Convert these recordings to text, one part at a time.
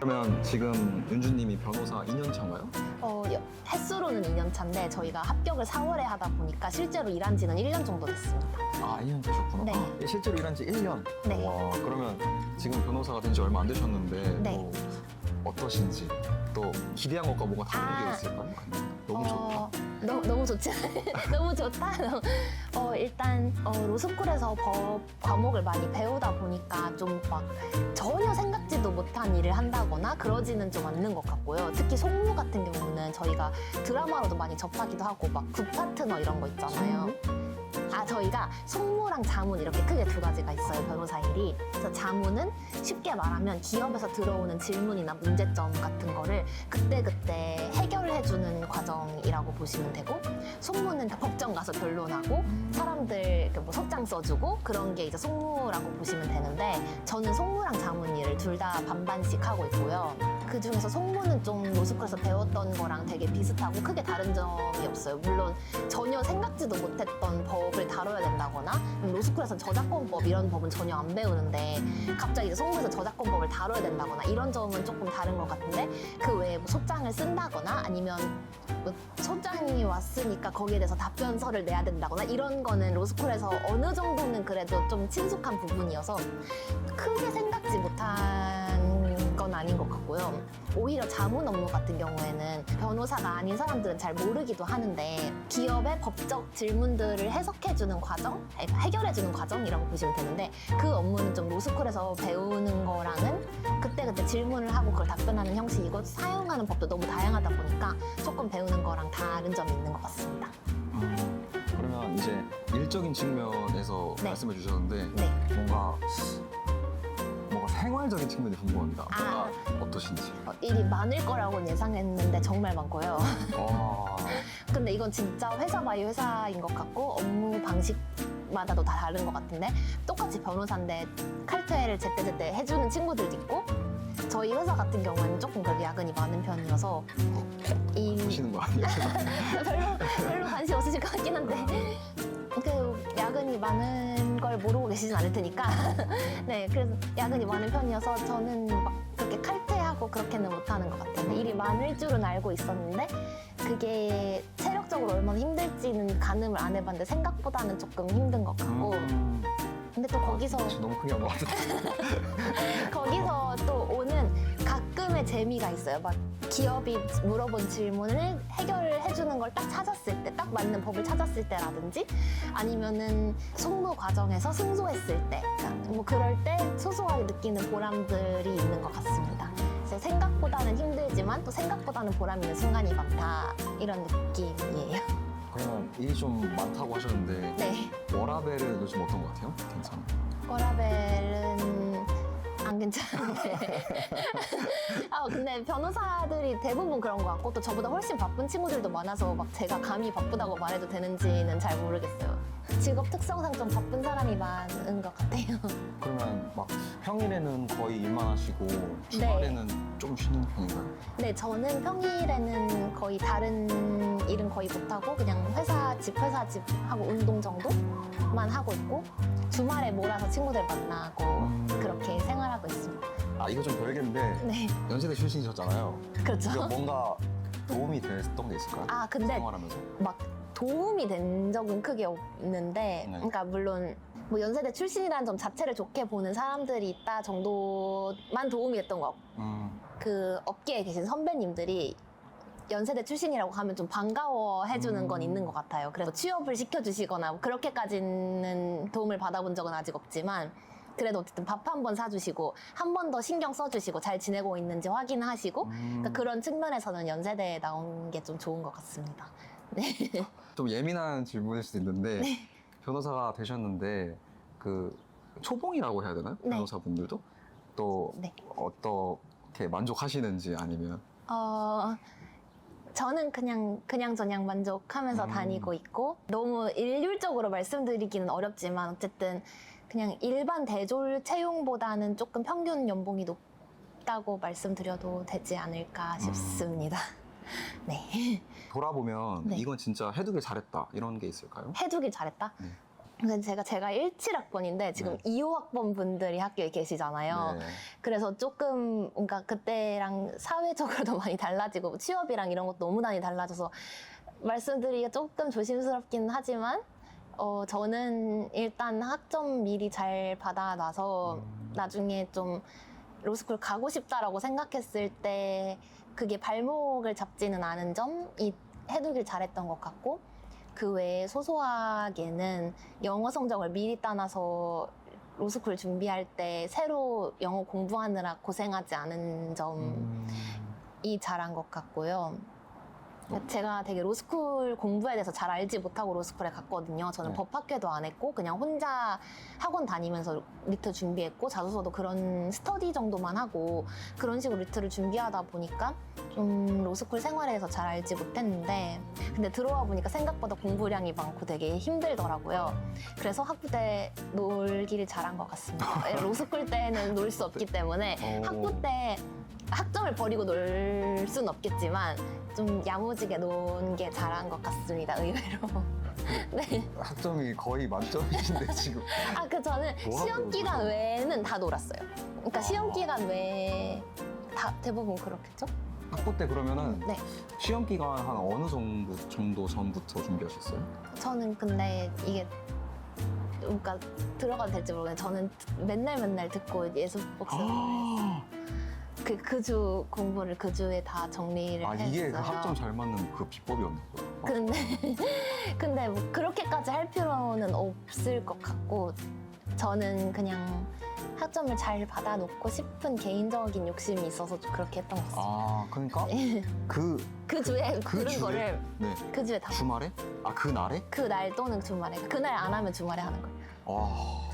그러면 지금 윤주님이 변호사 2년 차인가요? 횟수로는 2년 차인데 저희가 합격을 4월에 하다 보니까 실제로 일한 지는 1년 정도 됐습니다. 아, 2년 되셨구나. 네. 아, 실제로 일한 지 1년? 네. 와, 그러면 지금 변호사가 된 지 얼마 안 되셨는데 네. 또 어떠신지, 또 기대한 것과 뭐가 다른 게 아. 있을까요? 너무 좋다? 너무 좋지. 너무 좋다. 일단 로스쿨에서 법 과목을 많이 배우다 보니까 좀 막 전혀 생각지도 못한 일을 한다거나 그러지는 좀 않는 것 같고요. 특히 송무 같은 경우는 저희가 드라마로도 많이 접하기도 하고 막 굿파트너 이런 거 있잖아요. 저희가 송무랑 자문 이렇게 크게 두 가지가 있어요, 변호사 일이. 그래서 자문은 쉽게 말하면 기업에서 들어오는 질문이나 문제점 같은 거를 그때그때 해결해주는 과정이라고 보시면 되고, 송무는 다 법정 가서 변론하고 사람들 뭐 소장 써주고 그런 게 이제 송무라고 보시면 되는데, 저는 송무랑 자문 일을 둘 다 반반씩 하고 있고요. 그 중에서 송무는 좀 로스쿨에서 배웠던 거랑 되게 비슷하고 크게 다른 점이 없어요. 물론 전혀 생각지도 못했던 법을 다뤄야 된다거나, 로스쿨에서는 저작권법 이런 법은 전혀 안 배우는데 갑자기 이제 송무에서 저작권법을 다뤄야 된다거나 이런 점은 조금 다른 것 같은데, 그 외에 뭐 소장을 쓴다거나 아니면 뭐 소장이 왔으니까 거기에 대해서 답변서를 내야 된다거나 이런 거는 로스쿨에서 어느 정도는 그래도 좀 친숙한 부분이어서 크게 생각지 못한 건 아닌 것 같고요. 오히려 자문 업무 같은 경우에는 변호사가 아닌 사람들은 잘 모르기도 하는데 기업의 법적 질문들을 해석해주는 과정, 해결해주는 과정이라고 보시면 되는데, 그 업무는 좀 로스쿨에서 배우는 거랑은 그때그때 질문을 하고 그걸 답변하는 형식이고, 사용하는 법도 너무 다양하다 보니까 조금 배우는 거랑 다른 점이 있는 것 같습니다. 그러면 이제 일적인 측면에서 네. 말씀해 주셨는데 네. 뭔가 생활적인 측면이 궁금합니다. 아. 뭔가 어떠신지. 일이 많을 거라고는 예상했는데 정말 많고요. 와. 근데 이건 진짜 회사 바이 회사인 것 같고 업무 방식마다도 다 다른 것 같은데, 똑같이 변호사인데 칼퇴를 제때제때 해주는 친구들도 있고, 저희 회사 같은 경우에는 조금 그래도 야근이 많은 편이어서 보시는 거 아니에요? 별로 관심 없으실 것 같긴 한데 그 야근이 많은 걸 모르고 계시진 않을 테니까 네, 그래서 야근이 많은 편이어서 저는 막 그렇게 칼퇴하고 그렇게는 못하는 것 같아요. 일이 많을 줄은 알고 있었는데 그게 체력적으로 얼마나 힘들지는 가늠을 안 해봤는데 생각보다는 조금 힘든 것 같고, 근데 또 거기서 너무 크게 한 것 같아요. 거기서 또 오는 가끔의 재미가 있어요. 막 기업이 물어본 질문을 해결을 해주는 걸 딱 찾았을 때, 딱 맞는 법을 찾았을 때라든지, 아니면은 송무 과정에서 승소했을 때, 뭐 그럴 때 소소하게 느끼는 보람들이 있는 것 같습니다. 그래서 생각보다는 힘들지만 또 생각보다는 보람 있는 순간이 많다, 이런 느낌이에요. 그러면 일이 좀 많다고 하셨는데 네. 워라벨은 요즘 어떤 것 같아요? 괜찮아요? 워라벨은 안 괜찮은데. 근데 변호사들이 대부분 그런 것 같고, 또 저보다 훨씬 바쁜 친구들도 많아서 막 제가 감히 바쁘다고 말해도 되는지는 잘 모르겠어요. 직업 특성상 좀 바쁜 사람이 많은 것 같아요. 그러면 막 평일에는 거의 일만 하시고 주말에는 좀 쉬는 편인가요? 네, 저는 평일에는 거의 다른 일은 거의 못하고 그냥 회사 집 하고 운동 정도만 하고 있고, 주말에 몰아서 친구들 만나고 그렇게 생활하고 있습니다. 이거 좀 별개인데 네, 연세대 출신이셨잖아요. 그렇죠. 이거 뭔가 도움이 됐던 게 있을까요? 근데 생활하면서. 막 도움이 된 적은 크게 없는데, 그러니까 물론 뭐 연세대 출신이라는 점 자체를 좋게 보는 사람들이 있다 정도만 도움이 됐던 것 같고, 그 업계에 계신 선배님들이 연세대 출신이라고 하면 좀 반가워 해주는 건 있는 것 같아요. 그래서 취업을 시켜주시거나 그렇게까지는 도움을 받아본 적은 아직 없지만, 그래도 어쨌든 밥 한 번 사주시고 한 번 더 신경 써주시고 잘 지내고 있는지 확인하시고, 그러니까 그런 측면에서는 연세대에 나온 게 좀 좋은 것 같습니다. 네. 좀 예민한 질문일 수도 있는데 변호사가 되셨는데 그 초봉이라고 해야 되나요? 네. 변호사분들도 또 네. 어떻게 만족하시는지, 아니면 저는 그냥 만족하면서 다니고 있고, 너무 일률적으로 말씀드리기는 어렵지만 어쨌든 그냥 일반 대졸 채용보다는 조금 평균 연봉이 높다고 말씀드려도 되지 않을까 싶습니다. 네. 돌아보면 네. 이건 진짜 해두길 잘했다 이런 게 있을까요? 해두길 잘했다? 네. 제가 17학번인데 지금 네. 2호학번 분들이 학교에 계시잖아요. 네. 그래서 조금 뭔가 그때랑 사회적으로도 많이 달라지고 취업이랑 이런 것도 너무 많이 달라져서 말씀드리기가 조금 조심스럽긴 하지만 저는 일단 학점 미리 잘 받아놔서 나중에 좀 로스쿨 가고 싶다라고 생각했을 때 그게 발목을 잡지는 않은 점이 해두길 잘했던 것 같고 그 외에 소소하게는 영어 성적을 미리 따놔서 로스쿨 준비할 때 새로 영어 공부하느라 고생하지 않은 점이 잘한 것 같고요. 제가 되게 로스쿨 공부에 대해서 잘 알지 못하고 로스쿨에 갔거든요. 저는 네. 법학교도 안 했고 그냥 혼자 학원 다니면서 리트 준비했고 자소서도 그런 스터디 정도만 하고 그런 식으로 리트를 준비하다 보니까 좀 로스쿨 생활에 대해서 잘 알지 못했는데 근데 들어와 보니까 생각보다 공부량이 많고 되게 힘들더라고요. 그래서 학부 때 놀기를 잘한 것 같습니다. 로스쿨 때는 놀 수 없기 때문에 학부 때 학점을 버리고 놀 수는 없겠지만 좀 야무지게 논 게 잘한 것 같습니다. 의외로. 네. 학점이 거의 만점이신데 지금. 저는 뭐 시험 하고 기간 그러세요? 외에는 다 놀았어요. 그러니까 시험 기간 외에 다 대부분 그렇겠죠? 학부 때 그러면은 네. 시험 기간 한 어느 정도 전부터 준비하셨어요? 저는 근데 이게 그러니까 들어가도 될지 모르겠는데 저는 맨날 듣고 예습 복습을 했어요. 그 주 공부를 그 주에 다 정리를 했어요. 이게 그 학점 잘 맞는 그 비법이었나 보요. 근데 뭐 그렇게까지 할 필요는 없을 것 같고 저는 그냥 학점을 잘 받아놓고 싶은 개인적인 욕심이 있어서 좀 그렇게 했던 것 같습니다. 그러니까 그 주에 들은 주에? 거를 네. 그 주에 다 주말에? 그날에? 그날 또는 주말에 그날 안 하면 주말에 하는 거예요.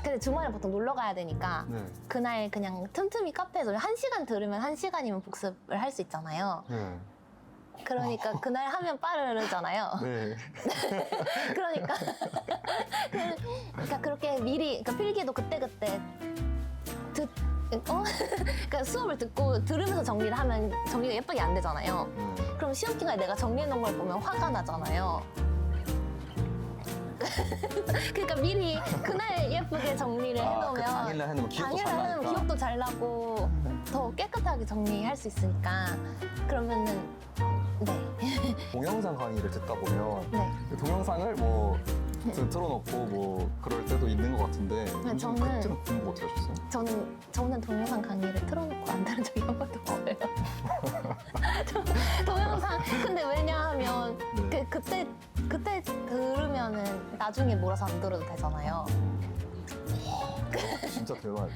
근데 주말에 보통 놀러 가야 되니까 네. 그날 그냥 틈틈이 카페에서 1시간 들으면 1시간이면 복습을 할 수 있잖아요. 네. 그러니까 그날 하면 빠르잖아요. 네. 그러니까 그렇게 미리 그러니까 필기도 그때그때 그러니까 수업을 듣고 들으면서 정리를 하면 정리가 예쁘게 안 되잖아요. 그럼 시험 기간에 내가 정리해 놓은 걸 보면 화가 나잖아요. 그러니까 미리 그날 예쁘게 정리를 해놓으면 당일날 해놓으면 기억도 잘 당일날 해놓으면 나니까. 기억도 잘 나고 더 깨끗하게 정리할 수 있으니까 그러면은 네. 동영상 강의를 듣다 보면 네. 그 동영상을 뭐 틀어놓고 뭐 그럴 때도 있는 것 같은데 요즘 저는- 그때는 공부 어떻게 하셨어요? 저는 동영상 강의를 틀어놓고 안 들은 적이 한 번도 없어요. 동영상 근데 왜냐하면 네. 그때 들으면은 나중에 몰아서 안 들어도 되잖아요. 진짜 대박.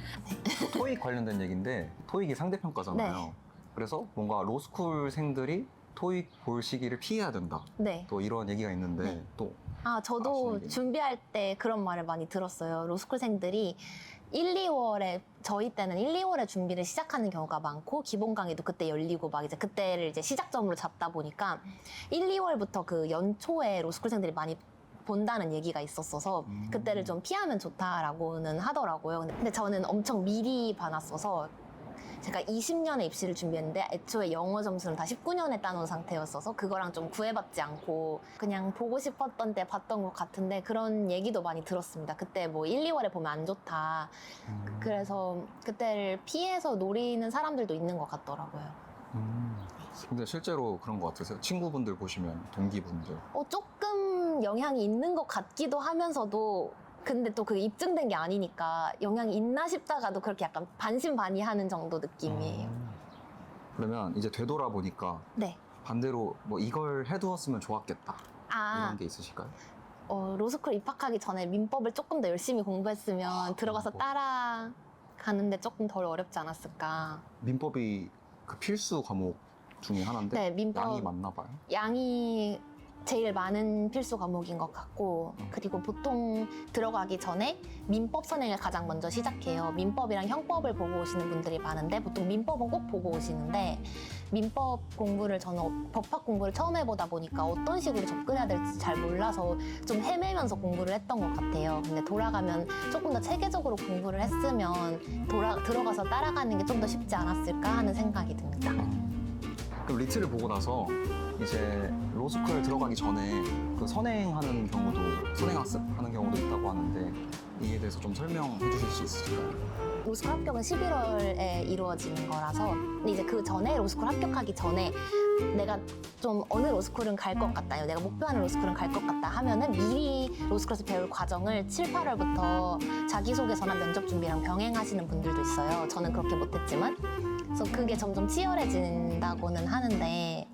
토익 관련된 얘기인데 토익이 상대평가잖아요. 네. 그래서 뭔가 로스쿨생들이 토익 볼 시기를 피해야 된다. 네. 또 이런 얘기가 있는데 네. 또 저도 아시는 게 준비할 때 그런 말을 많이 들었어요. 로스쿨생들이 1, 2월에 저희 때는 1, 2월에 준비를 시작하는 경우가 많고 기본 강의도 그때 열리고 막 이제 그때를 이제 시작점으로 잡다 보니까 1, 2월부터 그 연초에 로스쿨생들이 많이 본다는 얘기가 있었어서 그때를 좀 피하면 좋다라고는 하더라고요. 근데 저는 엄청 미리 봐놨어서 제가 20년에 입시를 준비했는데 애초에 영어 점수는 다 19년에 따놓은 상태였어서 그거랑 좀 구애받지 않고 그냥 보고 싶었던 때 봤던 것 같은데 그런 얘기도 많이 들었습니다. 그때 뭐 1, 2월에 보면 안 좋다. 그래서 그때를 피해서 노리는 사람들도 있는 것 같더라고요. 근데 실제로 그런 것 같으세요? 친구분들 보시면 동기분들 조금 영향이 있는 것 같기도 하면서도 근데 또 그게 입증된 게 아니니까 영향이 있나 싶다가도 그렇게 약간 반신반의하는 정도 느낌이에요. 그러면 이제 되돌아보니까 네. 반대로 뭐 이걸 해두었으면 좋았겠다 아, 이런 게 있으실까요? 로스쿨 입학하기 전에 민법을 조금 더 열심히 공부했으면 들어가서 민법. 따라가는데 조금 덜 어렵지 않았을까. 민법이 그 필수 과목 중에 하나인데 네, 민법 양이 많나 봐요. 양이 제일 많은 필수 과목인 것 같고 그리고 보통 들어가기 전에 민법 선행을 가장 먼저 시작해요. 민법이랑 형법을 보고 오시는 분들이 많은데 보통 민법은 꼭 보고 오시는데 민법 공부를 저는 법학 공부를 처음 해보다 보니까 어떤 식으로 접근해야 될지 잘 몰라서 좀 헤매면서 공부를 했던 것 같아요. 근데 돌아가면 조금 더 체계적으로 공부를 했으면 들어가서 따라가는 게 좀 더 쉽지 않았을까 하는 생각이 듭니다. 그럼 리트를 보고 나서 이제 로스쿨 들어가기 전에 그 선행하는 경우도 있다고 하는데 이에 대해서 좀 설명해 주실 수 있으실까요? 로스쿨 합격은 11월에 이루어지는 거라서 근데 이제 그 전에 로스쿨 합격하기 전에 내가 좀 어느 로스쿨은 갈 것 같다, 내가 목표하는 로스쿨은 갈 것 같다 하면은 미리 로스쿨에서 배울 과정을 7, 8월부터 자기소개서나 면접 준비랑 병행하시는 분들도 있어요. 저는 그렇게 못했지만 그래서 그게 점점 치열해진다고는 하는데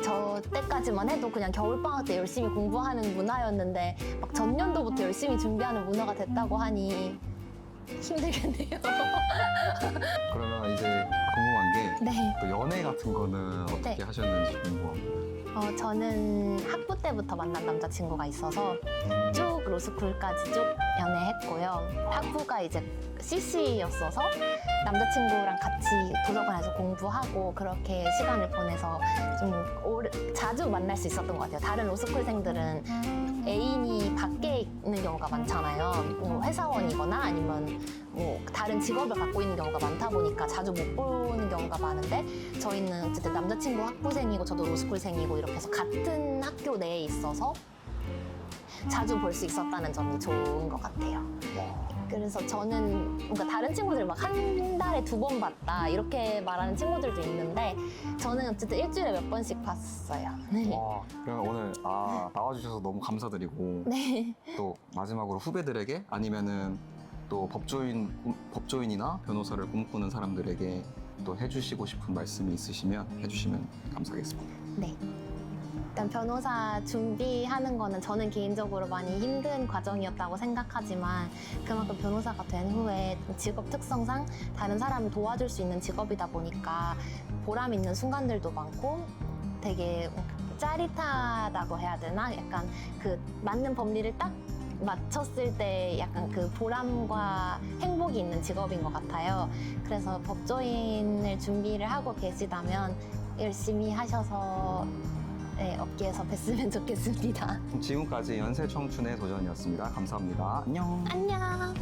저 때까지만 해도 그냥 겨울방학 때 열심히 공부하는 문화였는데 막 전년도부터 열심히 준비하는 문화가 됐다고 하니 힘들겠네요. 그러면 이제 궁금한 게 네. 또 연애 같은 거는 어떻게 네. 하셨는지 궁금합니다. 저는 학부 때부터 만난 남자친구가 있어서 쭉 로스쿨까지 쭉 연애했고요. 학부가 이제 CC였어서 남자친구랑 같이 도서관에서 공부하고 그렇게 시간을 보내서 좀 자주 만날 수 있었던 것 같아요. 다른 로스쿨생들은 애인이 밖에 있는 경우가 많잖아요. 뭐 회사원이거나 아니면 뭐 다른 직업을 갖고 있는 경우가 많다 보니까 자주 못 보는 경우가 많은데 저희는 어쨌든 남자친구 학부생이고 저도 로스쿨생이고 이렇게 해서 같은 학교 내에 있어서 자주 볼 수 있었다는 점이 좋은 것 같아요. 그래서 저는 뭔가 다른 친구들 막 한 달에 2번 봤다 이렇게 말하는 친구들도 있는데 저는 어쨌든 일주일에 몇 번씩 봤어요. 네. 와, 그러면 오늘 나와주셔서 너무 감사드리고 네. 또 마지막으로 후배들에게 아니면은 또 법조인이나 변호사를 꿈꾸는 사람들에게 또 해주시고 싶은 말씀이 있으시면 해주시면 감사하겠습니다. 네. 일단 변호사 준비하는 거는 저는 개인적으로 많이 힘든 과정이었다고 생각하지만 그만큼 변호사가 된 후에 직업 특성상 다른 사람을 도와줄 수 있는 직업이다 보니까 보람 있는 순간들도 많고 되게 짜릿하다고 해야 되나? 약간 그 맞는 법리를 딱 맞췄을 때 약간 그 보람과 행복이 있는 직업인 것 같아요. 그래서 법조인을 준비를 하고 계시다면 열심히 하셔서 네, 업계에서 뵀으면 좋겠습니다. 지금까지 연세청춘의 도전이었습니다. 감사합니다. 안녕. 안녕.